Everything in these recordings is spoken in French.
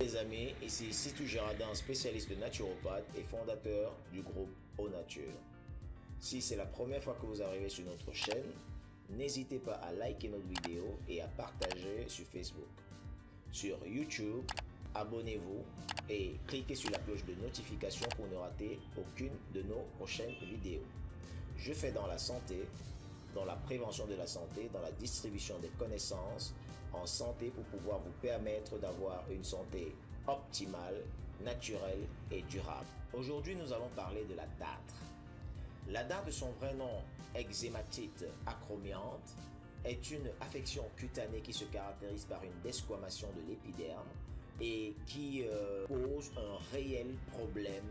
Les amis, ici Sitou Géradin, spécialiste naturopathe et fondateur du groupe Au Nature. Si c'est la première fois que vous arrivez sur notre chaîne, n'hésitez pas à liker notre vidéo et à partager sur Facebook. Sur YouTube, abonnez-vous et cliquez sur la cloche de notification pour ne rater aucune de nos prochaines vidéos. Je fais dans la santé, dans la prévention de la santé, dans la distribution des connaissances en santé pour pouvoir vous permettre d'avoir une santé optimale, naturelle et durable. Aujourd'hui, nous allons parler de la dartre. La dartre, de son vrai nom, eczématite acromiante, est une affection cutanée qui se caractérise par une desquamation de l'épiderme et qui pose un réel problème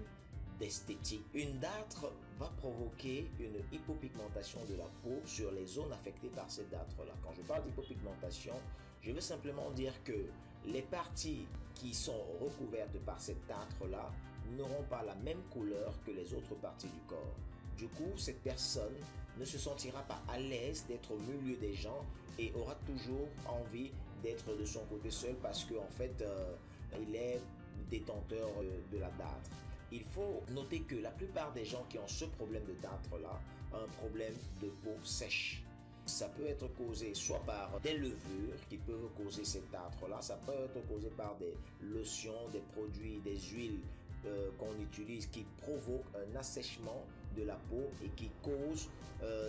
d'esthétique. Une dartre va provoquer une hypopigmentation de la peau sur les zones affectées par cette dartre-là. Quand je parle d'hypopigmentation, je veux simplement dire que les parties qui sont recouvertes par cette dartre-là n'auront pas la même couleur que les autres parties du corps. Du coup, cette personne ne se sentira pas à l'aise d'être au milieu des gens et aura toujours envie d'être de son côté seul parce qu'en fait, il est détenteur de la dartre. Il faut noter que la plupart des gens qui ont ce problème de dartre-là ont un problème de peau sèche. Ça peut être causé soit par des levures qui peuvent causer cette dartre-là, ça peut être causé par des lotions, des produits, des huiles qu'on utilise qui provoquent un assèchement de la peau et qui cause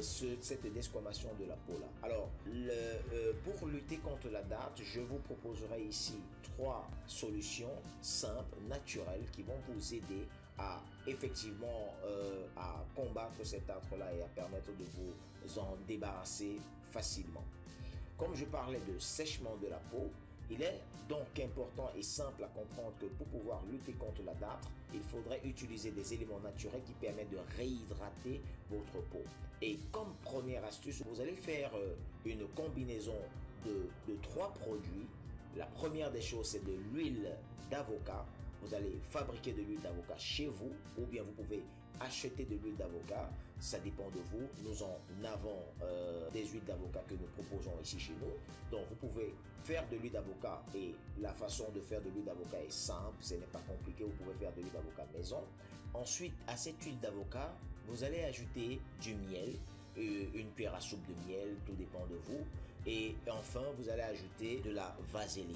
cette desquamation de la peau là. Alors, pour lutter contre la dartre, je vous proposerai ici 3 solutions simples, naturelles, qui vont vous aider à effectivement à combattre cette dartre là et à permettre de vous en débarrasser facilement. Comme je parlais de sèchement de la peau, il est donc important et simple à comprendre que pour pouvoir lutter contre la dartre, il faudrait utiliser des éléments naturels qui permettent de réhydrater votre peau. Et comme première astuce, vous allez faire une combinaison de 3 produits. La première des choses, c'est de l'huile d'avocat. Vous allez fabriquer de l'huile d'avocat chez vous ou bien vous pouvez acheter de l'huile d'avocat, ça dépend de vous. Nous en avons des huiles d'avocat que nous proposons ici chez nous. Donc vous pouvez faire de l'huile d'avocat et la façon de faire de l'huile d'avocat est simple, ce n'est pas compliqué, vous pouvez faire de l'huile d'avocat maison. Ensuite, à cette huile d'avocat, vous allez ajouter du miel, une cuillère à soupe de miel, tout dépend de vous. Et enfin, vous allez ajouter de la vaseline.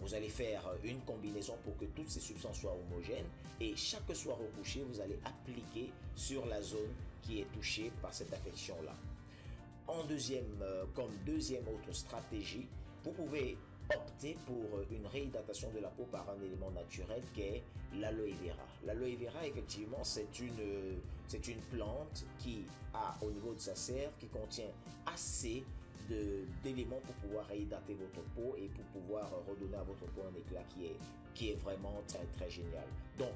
Vous allez faire une combinaison pour que toutes ces substances soient homogènes et chaque soir au coucher, vous allez appliquer sur la zone qui est touchée par cette affection-là. Comme deuxième autre stratégie, vous pouvez opter pour une réhydratation de la peau par un élément naturel qui est l'aloe vera. L'aloe vera, effectivement, c'est une plante qui a au niveau de sa serre, qui contient assez d'éléments pour pouvoir réhydrater votre peau et pour pouvoir redonner à votre peau un éclat qui est vraiment très très génial. Donc,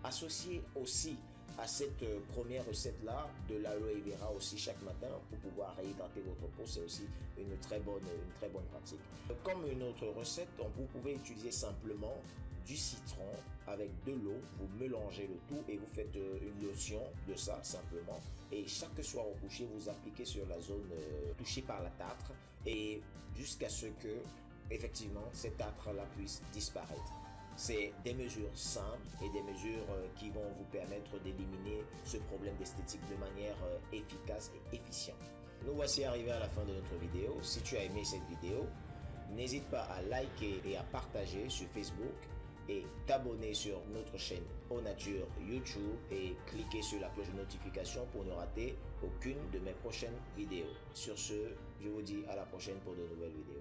associé aussi à cette première recette là de l'aloe vera aussi chaque matin pour pouvoir réhydrater votre peau, c'est aussi une très bonne pratique. Comme une autre recette, vous pouvez utiliser simplement du citron avec de l'eau, vous mélangez le tout et vous faites une lotion de ça simplement et chaque soir au coucher vous appliquez sur la zone touchée par la dartre et jusqu'à ce que effectivement cette dartre là puisse disparaître. C'est des mesures simples et des mesures qui vont vous permettre d'éliminer ce problème d'esthétique de manière efficace et efficiente. Nous voici arrivés à la fin de notre vidéo. Si tu as aimé cette vidéo, n'hésite pas à liker et à partager sur Facebook et t'abonner sur notre chaîne Au Nature YouTube et cliquer sur la cloche de notification pour ne rater aucune de mes prochaines vidéos. Sur ce, je vous dis à la prochaine pour de nouvelles vidéos.